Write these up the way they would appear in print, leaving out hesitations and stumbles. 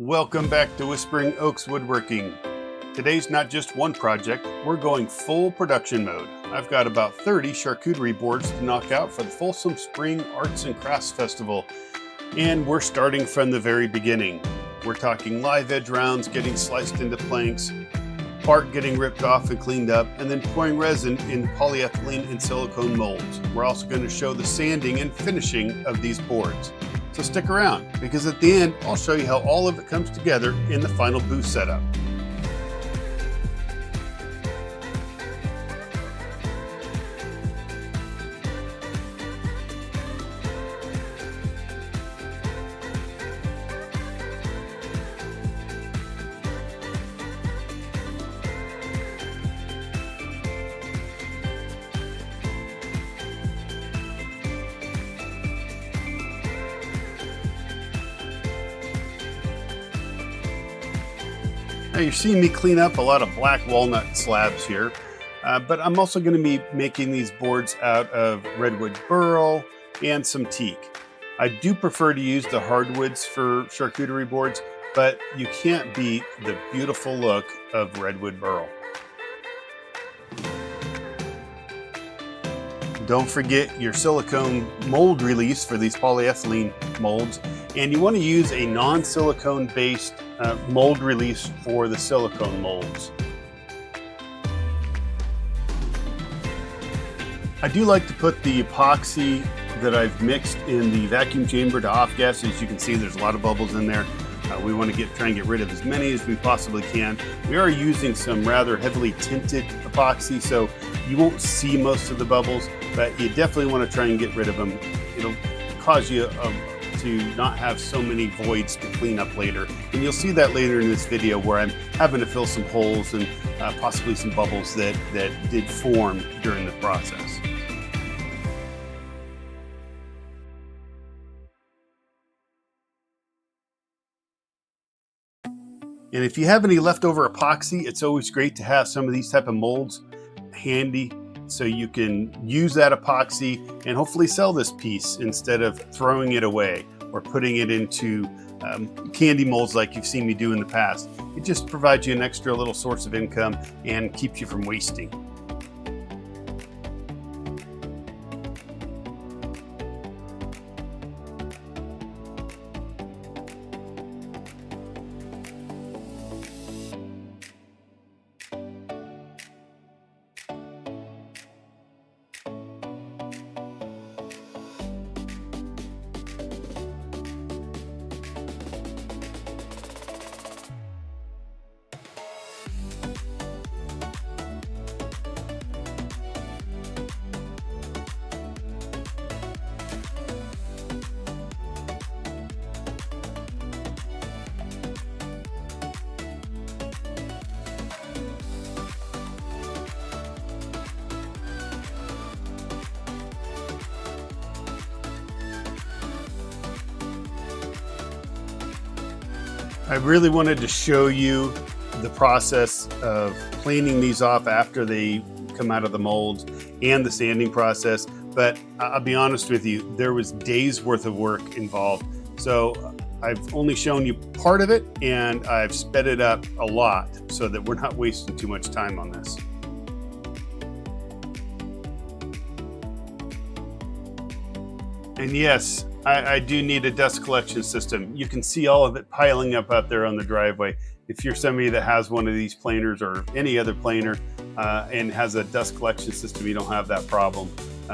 Welcome back to Whispering Oaks Woodworking. Today's not just one project, we're going full production mode. I've got about 30 charcuterie boards to knock out for the Folsom Spring Arts and Crafts Festival, and we're starting from the very beginning. We're talking live edge rounds getting sliced into planks, bark getting ripped off and cleaned up, and then pouring resin in polyethylene and silicone molds. We're also going to show the sanding and finishing of these boards. So stick around, because at the end, I'll show you how all of it comes together in the final booth setup. Now you're seeing me clean up a lot of black walnut slabs here, but I'm also going to be making these boards out of redwood burl and some teak. I do prefer to use the hardwoods for charcuterie boards, but you can't beat the beautiful look of redwood burl. Don't forget your silicone mold release for these polyethylene molds, and you want to use a non-silicone based mold release for the silicone molds. I do like to put the epoxy that I've mixed in the vacuum chamber to off gas. As you can see, there's a lot of bubbles in there. We want to try and get rid of as many as we possibly can. We are using some rather heavily tinted epoxy, so you won't see most of the bubbles, but you definitely want to try and get rid of them. It'll cause you to not have so many voids to clean up later. And you'll see that later in this video where I'm having to fill some holes and possibly some bubbles that did form during the process. And if you have any leftover epoxy, it's always great to have some of these type of molds handy so you can use that epoxy and hopefully sell this piece instead of throwing it away or putting it into candy molds like you've seen me do in the past. It just provides you an extra little source of income and keeps you from wasting. I really wanted to show you the process of cleaning these off after they come out of the molds and the sanding process, but I'll be honest with you, there was days worth of work involved. So I've only shown you part of it, and I've sped it up a lot so that we're not wasting too much time on this. And yes, I do need a dust collection system. You can see all of it piling up out there on the driveway. If you're somebody that has one of these planers or any other planer and has a dust collection system, you don't have that problem.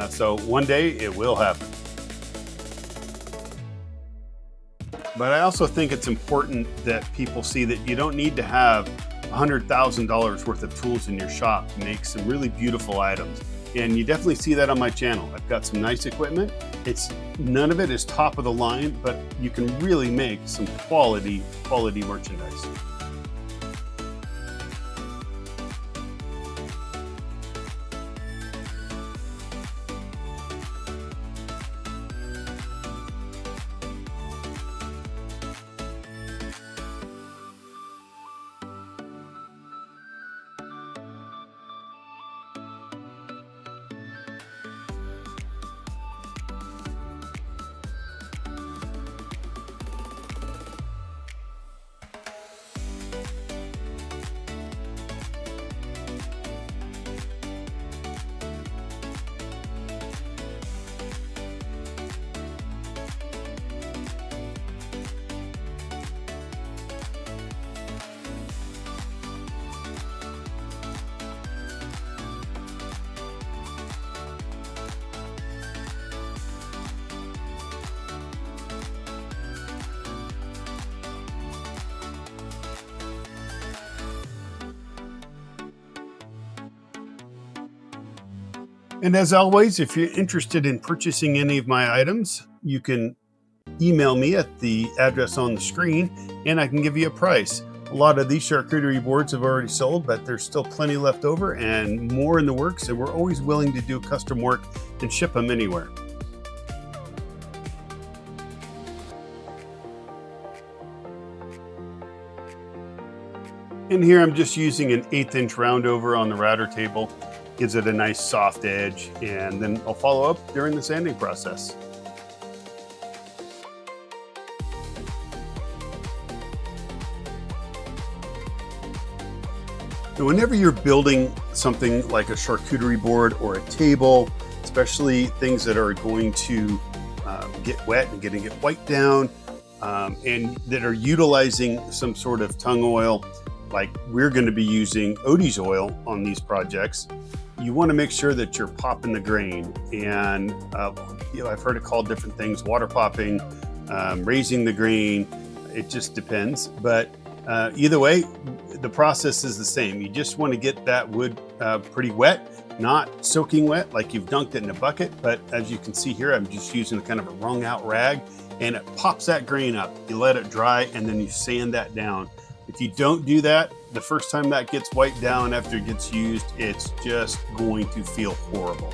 So one day it will happen. But I also think it's important that people see that you don't need to have $100,000 worth of tools in your shop to make some really beautiful items. And you definitely see that on my channel. I've got some nice equipment. None of it is top of the line, but you can really make some quality merchandise. And as always, if you're interested in purchasing any of my items, you can email me at the address on the screen and I can give you a price. A lot of these charcuterie boards have already sold, but there's still plenty left over and more in the works, and we're always willing to do custom work and ship them anywhere. In here, I'm just using an 1/8 inch roundover on the router table. Gives it a nice soft edge, and then I'll follow up during the sanding process. Now, whenever you're building something like a charcuterie board or a table, especially things that are going to get wet and getting it white down, and that are utilizing some sort of tung oil, like we're going to be using Odie's oil on these projects, you want to make sure that you're popping the grain. And I've heard it called different things: water popping, raising the grain. It just depends. But either way, the process is the same. You just want to get that wood pretty wet, not soaking wet like you've dunked it in a bucket. But as you can see here, I'm just using kind of a wrung out rag, and it pops that grain up. You let it dry, and then you sand that down. If you don't do that, the first time that gets wiped down after it gets used, it's just going to feel horrible.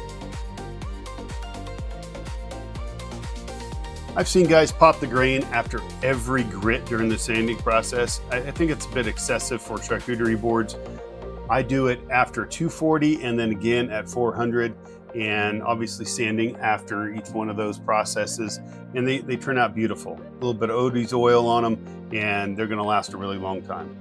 I've seen guys pop the grain after every grit during the sanding process. I think it's a bit excessive for charcuterie boards. I do it after 240 and then again at 400, and obviously sanding after each one of those processes, and they turn out beautiful. A little bit of Odie's oil on them, and they're going to last a really long time.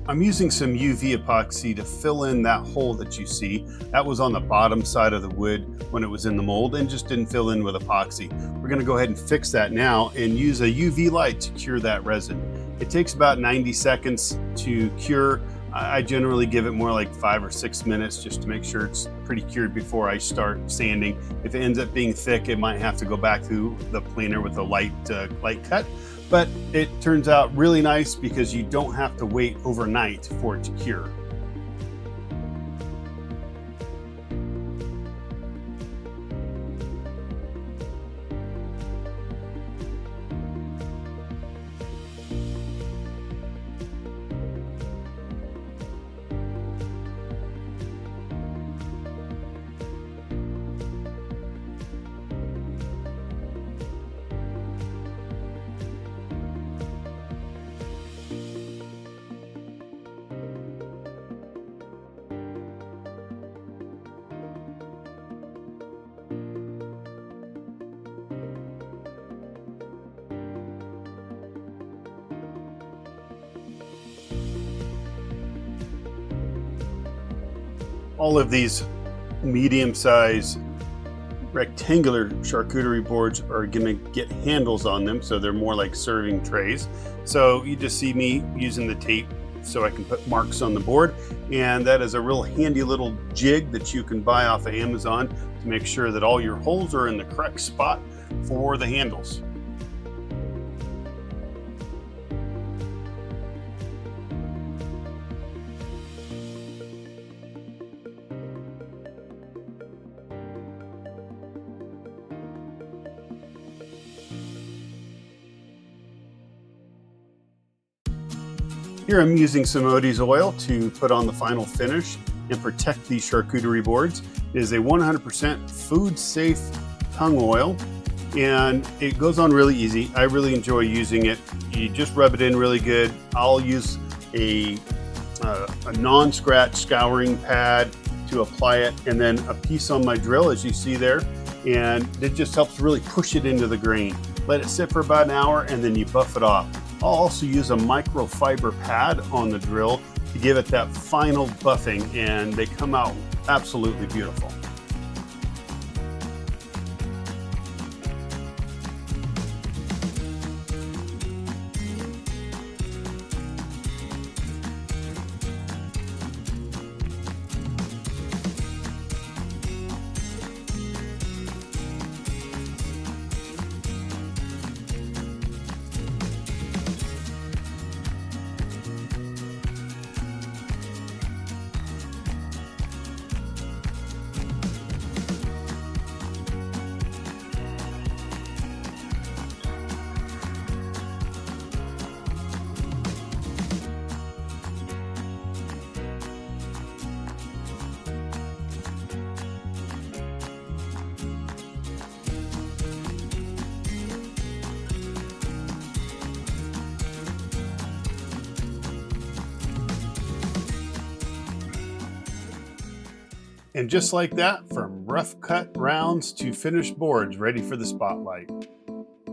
I'm using some UV epoxy to fill in that hole that you see. That was on the bottom side of the wood when it was in the mold and just didn't fill in with epoxy. We're going to go ahead and fix that now and use a UV light to cure that resin. It takes about 90 seconds to cure. I generally give it more like 5 or 6 minutes just to make sure it's pretty cured before I start sanding. If it ends up being thick, it might have to go back through the planer with a light cut. But it turns out really nice because you don't have to wait overnight for it to cure. All of these medium-sized rectangular charcuterie boards are going to get handles on them, so they're more like serving trays. So you just see me using the tape so I can put marks on the board, and that is a real handy little jig that you can buy off of Amazon to make sure that all your holes are in the correct spot for the handles. Here I'm using some Odie's oil to put on the final finish and protect these charcuterie boards. It is a 100% food safe tung oil, and it goes on really easy. I really enjoy using it. You just rub it in really good. I'll use a non-scratch scouring pad to apply it, and then a piece on my drill, as you see there, and it just helps really push it into the grain. Let it sit for about an hour and then you buff it off. I'll also use a microfiber pad on the drill to give it that final buffing, and they come out absolutely beautiful. And just like that, from rough cut rounds to finished boards ready for the spotlight.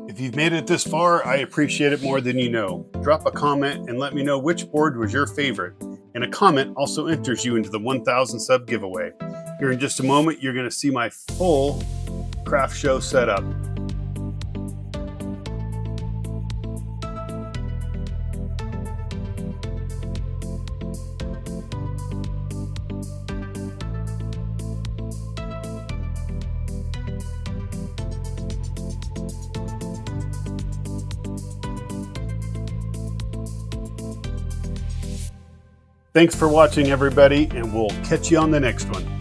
If you've made it this far, I appreciate it more than you know. Drop a comment and let me know which board was your favorite. And a comment also enters you into the 1,000 sub giveaway. Here in just a moment, you're going to see my full craft show setup. Thanks for watching, everybody, and we'll catch you on the next one.